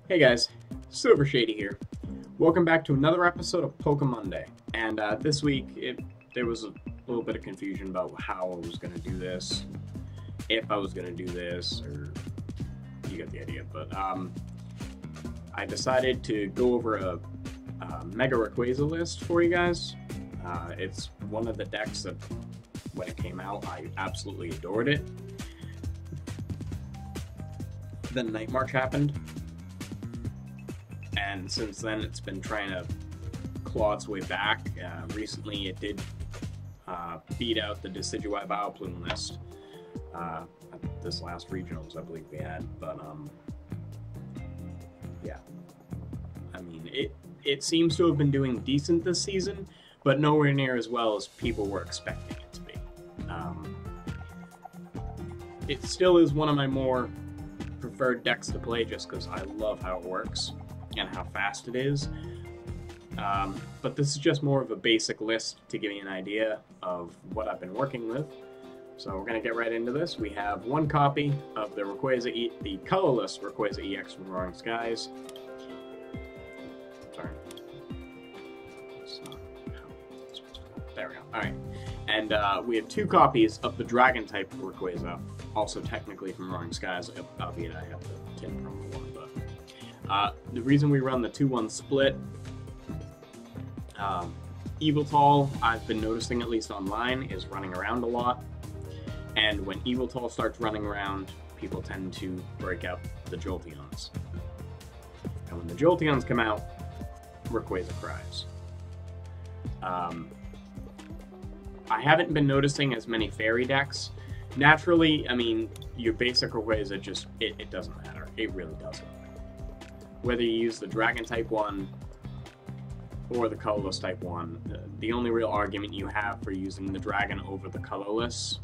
Hey guys, Silver Shady here. Welcome back to another episode of Pokemonday. And this week, there was a little bit of confusion about how I was going to do this, if I was going to do this, or you get the idea. But I decided to go over a Mega Rayquaza list for you guys. It's one of the decks that, when it came out, I absolutely adored it. Then Night March happened. And since then, it's been trying to claw its way back. Recently, it did beat out the Decidueye Bioplume list at this last regionals, I believe we had. But yeah, I mean, it seems to have been doing decent this season, but nowhere near as well as people were expecting it to be. It still is one of my more preferred decks to play, just because I love how it works and how fast it is. But this is just more of a basic list to give you an idea of what I've been working with. So we're going to get right into this. We have one copy of the the colorless Rayquaza EX from Roaring Skies. Sorry. There we go. Alright. And we have two copies of the Dragon-type Rayquaza, also technically from Roaring Skies, albeit I have the tin from the one. The reason we run the 2-1 split, Eviltal, I've been noticing, at least online, is running around a lot. And when Eviltal starts running around, people tend to break out the Jolteons. And when the Jolteons come out, Rayquaza cries. I haven't been noticing as many fairy decks. Naturally, I mean, your basic Rayquaza just, it doesn't matter. It really doesn't. Whether you use the Dragon type one or the colorless type one, the only real argument you have for using the Dragon over the colorless,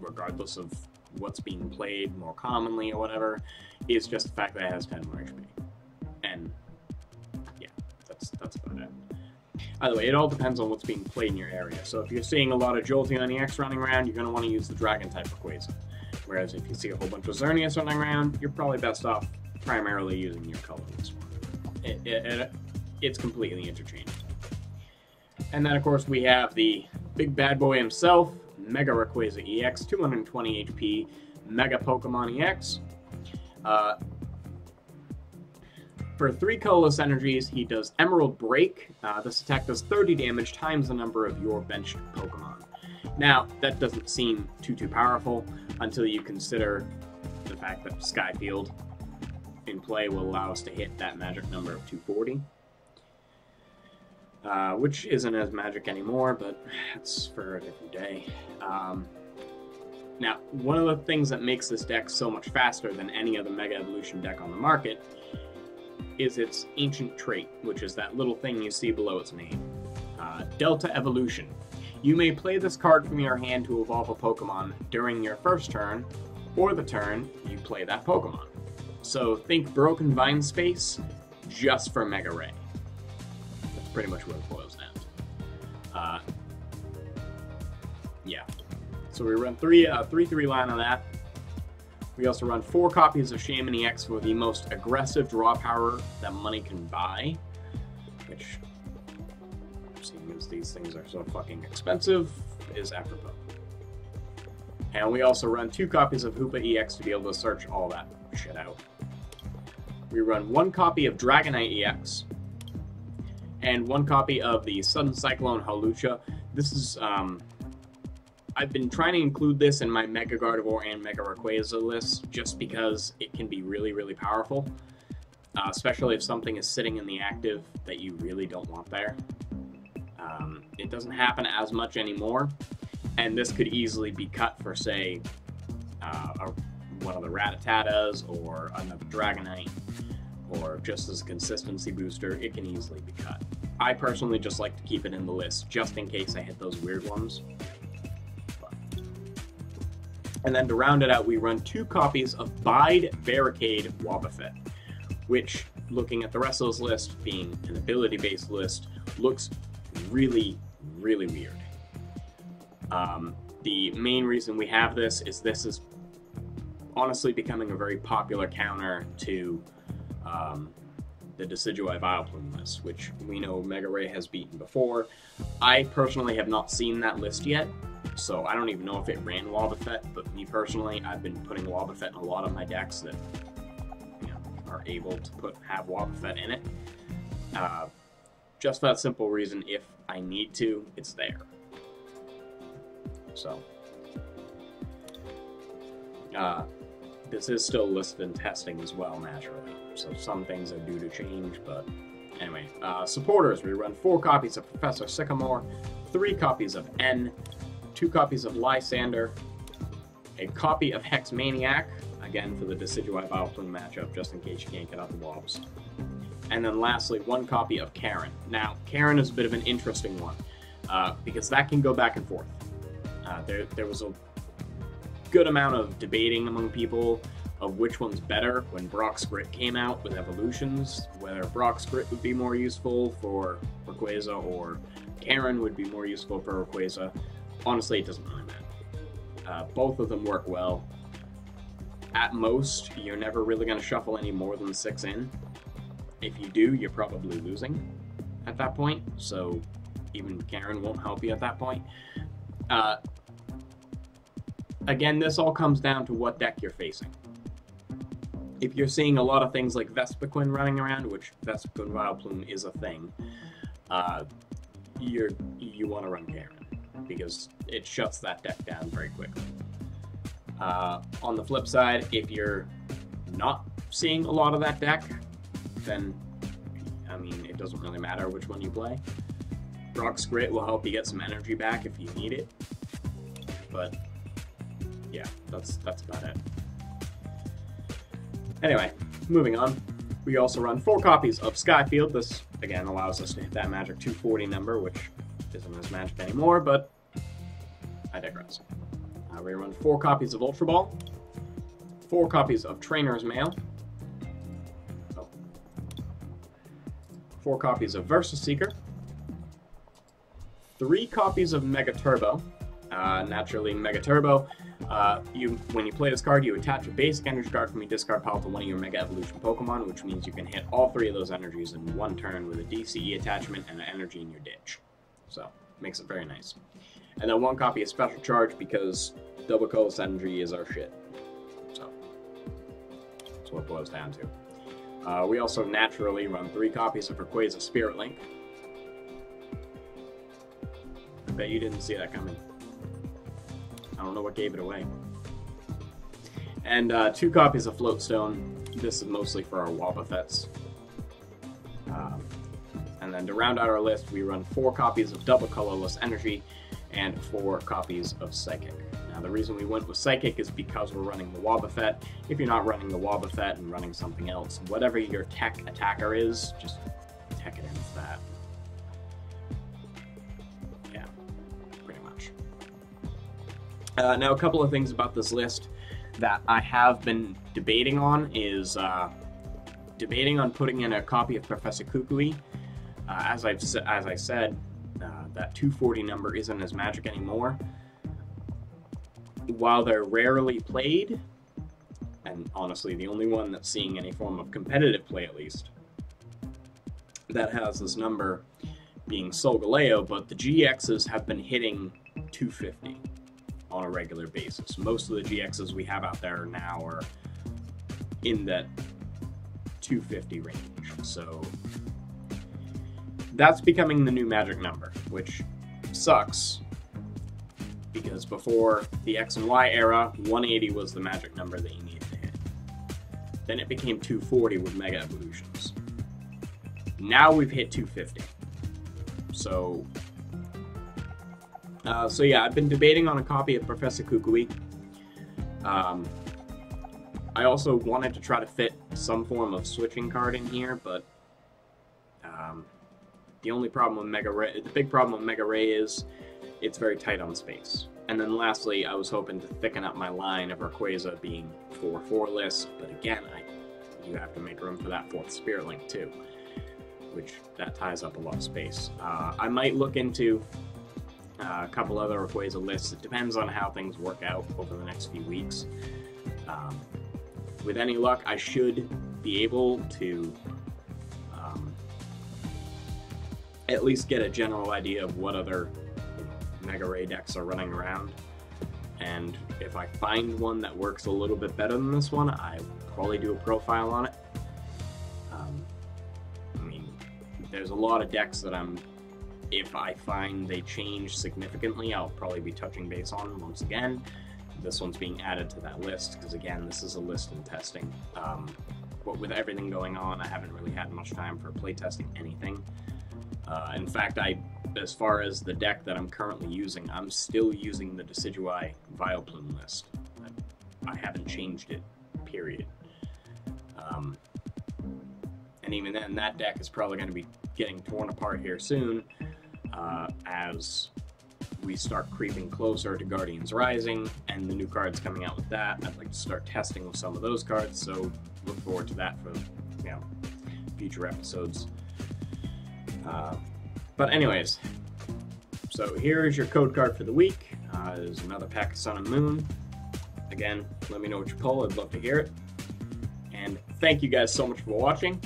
regardless of what's being played more commonly or whatever, is just the fact that it has 10 more HP. And yeah, that's about it. By the way, it all depends on what's being played in your area. So if you're seeing a lot of Jolteon EX running around, you're going to want to use the Dragon type Rayquaza. Whereas if you see a whole bunch of Xerneas running around, you're probably best off primarily using your colorless one. It's completely interchangeable. And then, of course, we have the big bad boy himself, Mega Rayquaza EX, 220 HP, Mega Pokemon EX. For 3 colorless energies, he does Emerald Break. This attack does 30 damage times the number of your benched Pokemon. Now, that doesn't seem too powerful until you consider the fact that Skyfield in play will allow us to hit that magic number of 240. Which isn't as magic anymore, but that's for a different day. Now, one of the things that makes this deck so much faster than any other Mega Evolution deck on the market is its ancient trait, which is that little thing you see below its name. Delta Evolution. You may play this card from your hand to evolve a Pokemon during your first turn, or the turn you play that Pokemon. So think Broken Vine Space, just for Mega Ray. That's pretty much what it boils down to. Yeah. So we run 3/3 line on that. We also run 4 copies of Shaman EX for the most aggressive draw power that money can buy, which, seeing as these things are so fucking expensive, is apropos. And we also run 2 copies of Hoopa EX to be able to search all that shit out. We run 1 copy of Dragonite EX, and 1 copy of the Sudden Cyclone Hawlucha. This is, I've been trying to include this in my Mega Gardevoir and Mega Rayquaza list, just because it can be really powerful, especially if something is sitting in the active that you really don't want there. It doesn't happen as much anymore, and this could easily be cut for, say, one of the Rattatatas or another Dragonite, or just as a consistency booster. It can easily be cut. I personally just like to keep it in the list, just in case I hit those weird ones. And then to round it out, we run 2 copies of Bide Barricade Wobbuffet, which, looking at the rest of this list, being an ability-based list, looks really weird. The main reason we have this is honestly becoming a very popular counter to the Decidueye Vileplume list, which we know Mega Ray has beaten before. I personally have not seen that list yet, so I don't even know if it ran Wobbuffet, but me personally, I've been putting Wobbuffet in a lot of my decks that are able to have Wobbuffet in it. Just for that simple reason, if I need to, it's there. So, this is still listed in testing as well, naturally. So some things are due to change, but anyway. Supporters, we run 4 copies of Professor Sycamore, 3 copies of N, 2 copies of Lysander, a copy of Hex Maniac, again for the Decidueye Vileplume matchup, just in case you can't get out the Wobs. And then lastly, 1 copy of Karen. Now, Karen is a bit of an interesting one, because that can go back and forth. There was a good amount of debating among people of which one's better when Brock's Grit came out with evolutions, whether Brock's Grit would be more useful for Rayquaza or Karen would be more useful for Rayquaza. Honestly, it doesn't really matter. Both of them work well. At most, you're never really going to shuffle any more than 6 in. If you do, you're probably losing at that point, so even Karen won't help you at that point. Again, this all comes down to what deck you're facing. If you're seeing a lot of things like Vespiquen running around, which Vespiquen Vileplume is a thing, you want to run Karen, because it shuts that deck down very quickly. On the flip side, if you're not seeing a lot of that deck, then, I mean, it doesn't really matter which one you play. Brock's Grit will help you get some energy back if you need it, but yeah, that's about it. Anyway, moving on. We also run 4 copies of Skyfield. This, again, allows us to hit that magic 240 number, which isn't as magic anymore, but I digress. We run 4 copies of Ultra Ball, 4 copies of Trainer's Mail, 4 copies of Versus Seeker, 3 copies of Mega Turbo. Naturally, Mega Turbo, when you play this card, you attach a basic energy card from your discard pile to one of your Mega Evolution Pokemon, which means you can hit all 3 of those energies in one turn with a DCE attachment and an energy in your ditch. So, makes it very nice. And then 1 copy of Special Charge, because double colorless energy is our shit. So, that's what it boils down to. We also naturally run 3 copies of Rayquaza Spirit Link. I bet you didn't see that coming. I don't know what gave it away. And 2 copies of Floatstone. This is mostly for our Wobbuffets. And then to round out our list, we run 4 copies of Double Colorless Energy and 4 copies of Psychic. Now, the reason we went with Psychic is because we're running the Wobbuffet. If you're not running the Wobbuffet and running something else, whatever your tech attacker is, just tech it into that. Yeah, pretty much. Now, a couple of things about this list that I have been debating on is debating on putting in a copy of Professor Kukui. As I said, that 240 number isn't as magic anymore. While they're rarely played, and honestly the only one that's seeing any form of competitive play at least, that has this number being Solgaleo, but the GXs have been hitting 250 on a regular basis. Most of the GXs we have out there now are in that 250 range, so that's becoming the new magic number, which sucks, because before the X and Y era, 180 was the magic number that you needed to hit. Then it became 240 with Mega Evolutions. Now we've hit 250. So yeah, I've been debating on a copy of Professor Kukui. I also wanted to try to fit some form of switching card in here, but the only problem with Mega Ray, the big problem with Mega Ray is it's very tight on space. And then lastly, I was hoping to thicken up my line of Rayquaza being 4/4 list, but again, you have to make room for that 4th Spirit Link too, which that ties up a lot of space. I might look into a couple other Rayquaza lists. It depends on how things work out over the next few weeks. With any luck, I should be able to at least get a general idea of what other Mega Ray decks are running around. And if I find one that works a little bit better than this one, I probably do a profile on it. I mean, there's a lot of decks that if I find they change significantly, I'll probably be touching base on once again. This one's being added to that list, because again, this is a list in testing. But with everything going on, I haven't really had much time for playtesting anything. In fact, as far as the deck that I'm currently using, I'm still using the Decidueye Vileplume list. I haven't changed it, period. And even then, that deck is probably going to be getting torn apart here soon, as we start creeping closer to Guardians Rising and the new cards coming out with that. I'd like to start testing with some of those cards, so look forward to that for future episodes. But anyways, so here is your code card for the week. There's another pack of Sun and Moon. Again, let me know what you pull. I'd love to hear it. And thank you guys so much for watching.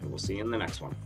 And we'll see you in the next one.